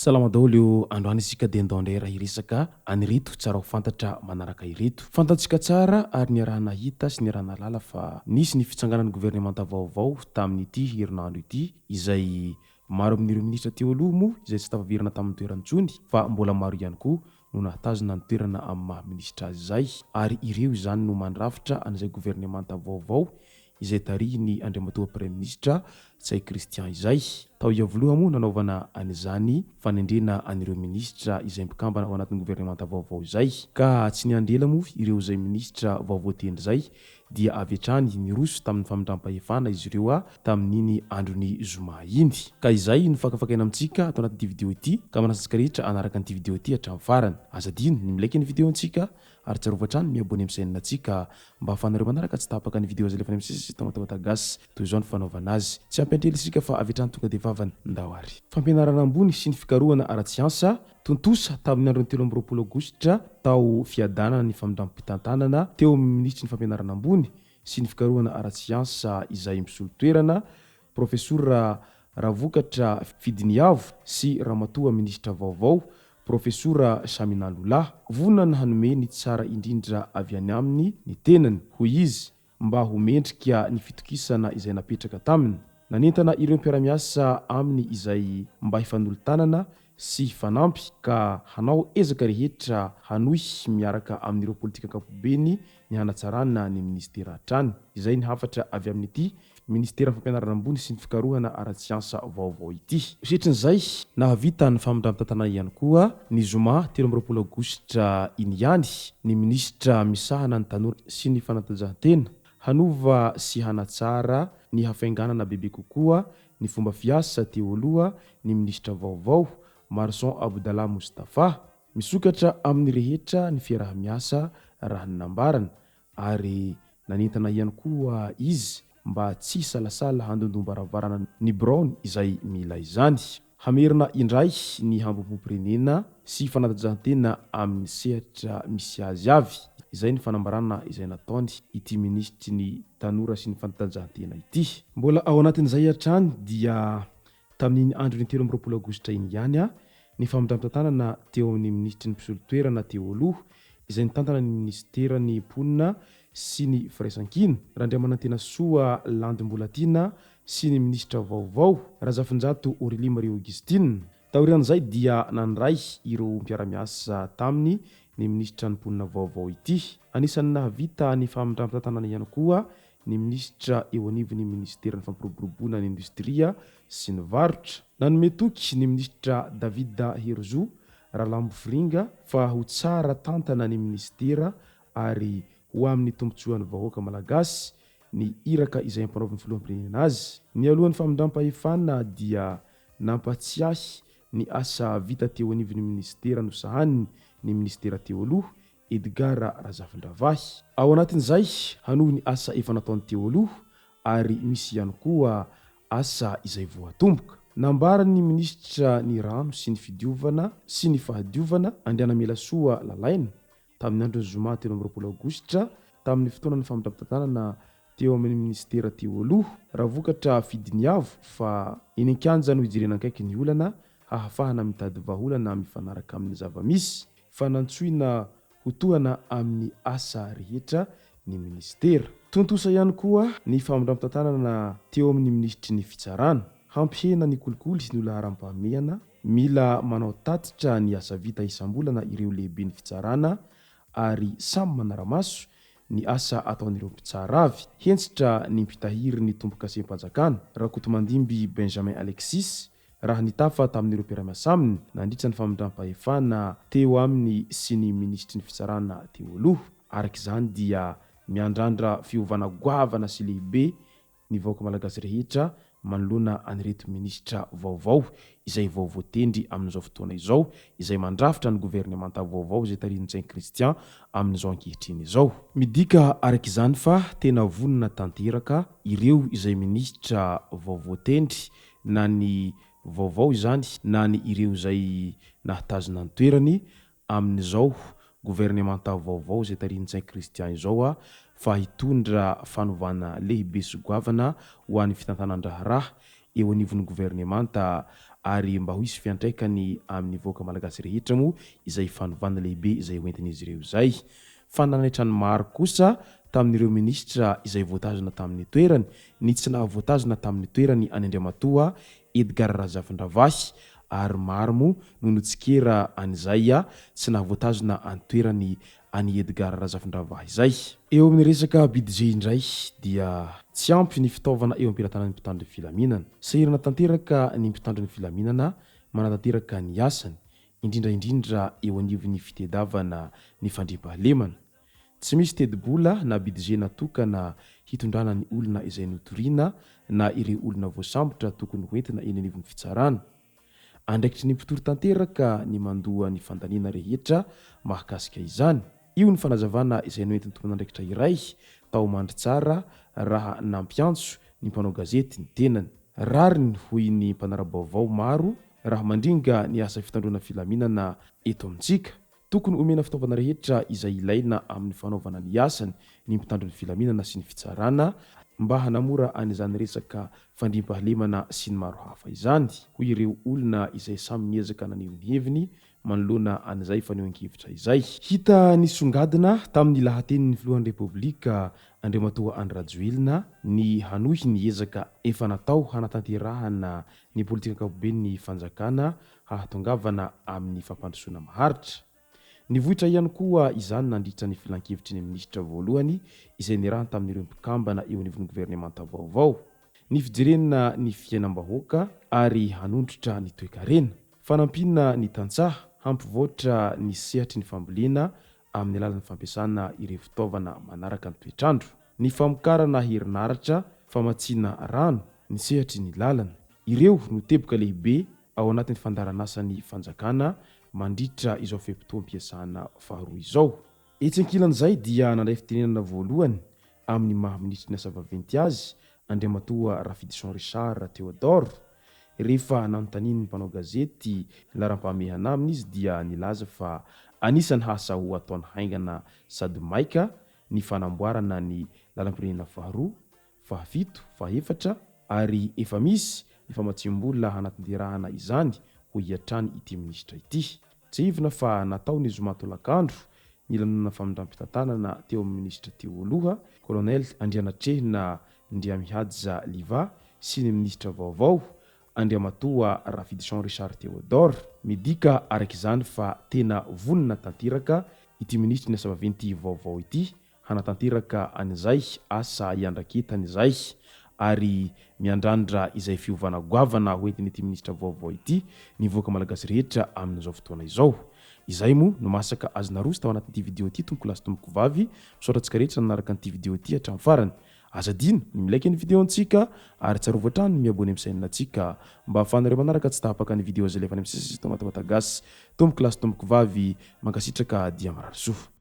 Salama daholo androany isika dia andao raha iresaka anireto tsara ho fantatra manaraka ireto. Fantatsika tsara ary ny raha nahita sy ny raha nalala fa nisy ny fitsanganan'ny gouvernemanta vaovao tamin'ity herinandro ity izay maro amin'ireo ministra teo aloha moa izay tsy tafaverina tamin'ny toerantsony fa mbola maro ihany koa no nahatazona ny toerana amin'ny maha-ministra azy izay ary ireo izany no mandrafitra an'izay gouvernemanta vaovao izay tarihiny andriamatoa premier ministra Tsay Christian izay. Tao iavoloha moa nanaovana an'izany fanendrena an'ireo ministra izay mpikambana ao anatin'ny gouvernemanta vaovao izay ka tsy niandela moa ireo izay ministra vaovao tendry izay dia avy hatrany niroso tamin'ny famindram-pahefana izy ireo tamin'iny androny zoma iny. Ka izay no fakafakaina amintsika atao anatin'ity video ity ka manasitsika rehetra anaraka an'ity video ity hatramin'ny farany. Aza dino ny milaiky ny video antsika ary tsarovatrany miabone amin'ny chaîne antsika mba ahafahanareo manaraka tsy tapaka ny video izay lefa misy tao WATAWATA GASY toy izao ny fanaovana azy. Tsy ampiantelisika fa avy hatrany tonga dia vavany ndao ary. Fampianarana ambony sy ny fikarohana ara-tsiansa tontosa tamin'ny androny 13 Aogositra tao fiadanana ny famindram-pitantanana teo ministry ny fampianarana ambony sy ny fikarohana ara-tsiansa izay misolo toerana profesora Ravokatra Fidiniavo sy ramatoa ministra vaovao profesora Samy vonona ny hanome ny tsara indrindra avy any aminy ny tenany hoy izy mba ho mendrika ny fitokisana izay napetraka taminy. Nanentana ireo mpiara-miasa aminy izay mba hifanolotanana sy fanampy ka hanao ezaka rehetra hanohy miaraka amin'ireo politika ankapobeny ny hanatsarana ny ministera hatrany. Izay ny hafatra avy amin'ity ministera fampianarana ambony sy ny fikarohana ara-tsiansa vaovao ity. Setrin'izay nahavita ny famindram-tantana ihany koa ny zoma 13 Aogositra iny ihany ny ministra misahana ny tanora sy ny fanatanjahantena hanova sy hanatsara ny hafainganana bebe kokoa ny fomba fiasa teo aloha ny ministra vaovao Marson Abdallah Mustafa misokatra amin'ny rehetra ny fiarah-miasa raha nambarana ary nanentana ihany koa izy mba tsy salasala handondom-baravarana ny Brown izay mila izany. Hamerina indray ny hambom-pirenena sy fanatanjahantena amin'ny sehatra misy azy avy. Izay ny fanambarana izay nataony ity ministry ny tanora sy ny fanatanjahantena ity. Mbola ao anatin'izay hatrany dia tamin'ny androny 13 Aogositra iny ihany ny famindram-tantanana teo amin'ny ministry ny mpisolo toerana teo aloha izay nitantana ny ministera ny ponina sy ny firaisan-kina Randriamanantena Soa Landim-Bolatina sy ny ministra vaovao Razafinjato Aurélie Marie Augustine. Taorian'izay dia nandray ireo mpiara-miasa taminy ny ministra ny ponina vaovao ity. Anisan'ny nahavita ny famindram-tantanana ihany koa ny ministra eo anivon'ny ministera ny fampiroboroboana ny industria sy ny varotra. Nanome toky ny ministra David Herzo Rahalambo Firinga fa ho tsara tantana ny ministera ary ho amin'ny tombotsoan'ny vahoaka malagasy ny iraka izay ampanaovan'ny filoham-pirenena azy. Ny alohan'ny famindram-pahefana dia nampatsiahy ny asa vita teo anivon'ny ministera nosahaniny ny ministera teo aloha Edgar Razafin-dravahy. Ao anatin'izay hanohy ny asa efa nataony teo aloha ary misy ihany koa asa izay voatomboka. Nambarany ministra ny rano sy ny fidiovana sy ny fahadiovana Andriana Melasoa Lalaina tamin'ny androny zoma 13 Aogositra tamin'ny fotoanany famindram-tantanana teo amin'ny ministera teo aloha Ravokatra Fidiniavo fa iny ankianjany ho ijerena akaiky ny olana hahafahana mitady vaholana mifanaraka amin'ny zavamisy fa nantsoina ho tohana amin'ny asa rehetra ny ministera. Tontosa ihany koa ny famindram-tantanana teo amin'ny ministry ny fitsarana hampihena ny kolikoly sy ny olona haram-pahamehana mila manao tatitra ny asa vita isam-bolana ireo lehibe ny fitsarana ary samy manara-maso ny asa ataon'ireo mpitsara avy. Hentsitra ny mpitahiry ny tombo-kasempanjakana Rakotomandimby Benjamin Alexis raha nitafa tamin'ireo mpiara-miasa aminy nandritra ny famindram-pahefana teo aminy sy ny ministry ny fitsarana teo aloha. Arak'izany dia miandrandra fiovana goavana sy lehibe ny vahoaka malagasy rehetra manoloana anireto ministra vaovao izay vao voatendry amin'izao fotoana izao izay mandrafitra ny gouvernemanta vaovao izay tarihin'ny Christian amin'izao ankehitriny izao. Midika araka izany fa tena vonona tanteraka ireo izay ministra vao voatendry na ny vaovao izany na ny ireo izay nahatazona ny toerany amin'izao gouvernemanta vaovao izay tarihin'ny Christian izao fa hitondra fanovana lehibe sy goavana ho an'ny fitantanan-draharaha eo anivon'ny gouvernemanta ary mba ho hisy fiantraikany amin'ny voaka malagasy rehetra moa izay fanovana lehibe izay hoentin'izy ireo izay. Fananaitrany maro kosa tamin'ireo ministra izay voatazona tamin'ny toerany ny tsy nahavoatazona tamin'ny toerany any Andriamatoa Edgar Razafindravahy ary maro moa no notsikera an'izay tsy nahavoatazona any toerany any Edgar Razafindravahy izay. Eo amin'ny resaka budget indray dia tsy ampy ny fitaovana eo am-pilatanan'ny mpitandro ny filaminana. Sahirana tanteraka ny mpitandro ny filaminana manatanteraka ny asany indrindra eo anivon'ny fitedavana ny fandriampahalemana. Tsy misy tedi-bola na budget natokana hitondrana ny olona izay notoriana na ireo olona voasambotra tokony hoentina eny anivon'ny fitsarana. Andraikitry ny mpitoro tanteraka ny mandoa ny fandaniana rehetra mahakasika izany. Io ny fanazavana izay noentin'ny tompon'andraikitra iray tao mandry tsara raha nampiantso ny mpanao gazety ny tenany. Rariny hoy ny mpanara-baovao maro raha mandringa ny asa fitandroana filaminana eto amintsika. Tokony omena fitaovana rehetra izay ilaina amin'ny fanaovana ny asany ny mpitandro ny filaminana sy ny fitsarana mba hanamora an'izany resaka fandriampahalemana sy ny maro hafa izany. Hoy ireo olona izay samy miezaka naneho ny heviny manoloana an'izay faneho ankevitra izay. Hita nisongadina tamin'ny lahatenin'ny filohan'ny repoblika Andriamatoa Andry Rajoelina ny hanohy ny ezaka efa natao hanatanterahana ny politika ankapobeny fanjakana hahatongavana amin'ny fampandrosoana maharitra. Ny vohitra ihany koa izany nandritra ny filan-kevitry ny ministra voalohany izay nirahana tamin'ireo mpikambana eo anivon'ny gouvernemanta vaovao. Ny fijerenana ny fiainam-bahoaka ary hanondrotra ny toe-karena. Fanampina ny tantsaha, hampivoatra ny sehatry ny fambolena amin'ny alalan'ny fampiasana ireo fitaovana manaraka ny toetrandro. Ny famokarana herinaratra, famatsiana rano, ny sehatry ny lalana. Ireo no teboka lehibe ao anatin'ny fandaran'asan'ny fanjakana mandritra izao fepo-toam-piasana faharoa izao. Etsy ankilan'izay dia nandray fitenenana voalohany amin'ny maha-ministry ny asa vaventy azy Andriamatoa Rafidson Richard Théodore. Rehefa nanontaniany ny mpanao gazety laharam-pahamehana aminy izy dia nilaza fa anisany hasa ho ataony haingana sady maika ny fanamboarana ny lalam-pirenena faharoa, fahafito, fahefatra ary efa misy ny famatsiam-bola hanatanterahana izany ho hiatrany ity ministra ity. Tsy ivona fa natao ny zoma tolakandro ny lanonana famindram-pitantanana teo amin'ny ministra teo aloha Colonel Andrianatrehina Ndriamihadza Liva sy ny ministra vaovao Andriamatoa Rafidson Richard Théodore. Midika araka izany fa tena vonona tanteraka ity ministra ny asa vaventy vaovao ity hanatanteraka an'izay asa iandraketany izay ary miandrandra izay fiovana goavana hoentiny ity ministra vaovao ity ny voaka malagasy rehetra amin'izao fotoana izao. Izay moa no masaka azonarosy tao anatin'ity video ity tompoko lasy tompoko vavy misaotratsika rehetra nanaraka an'ity video ity hatramin'ny farany. Azadino ny milaiky ny video antsika ary tsarovatra trano ny miabone amin'ny chaîne antsika mba ahafahanareo manaraka tsy tahapaka ny video izay lefa any amin'ny sisy tomatawata GASY tompoko lasy tompoko vavy mankasitraka dia marary soa.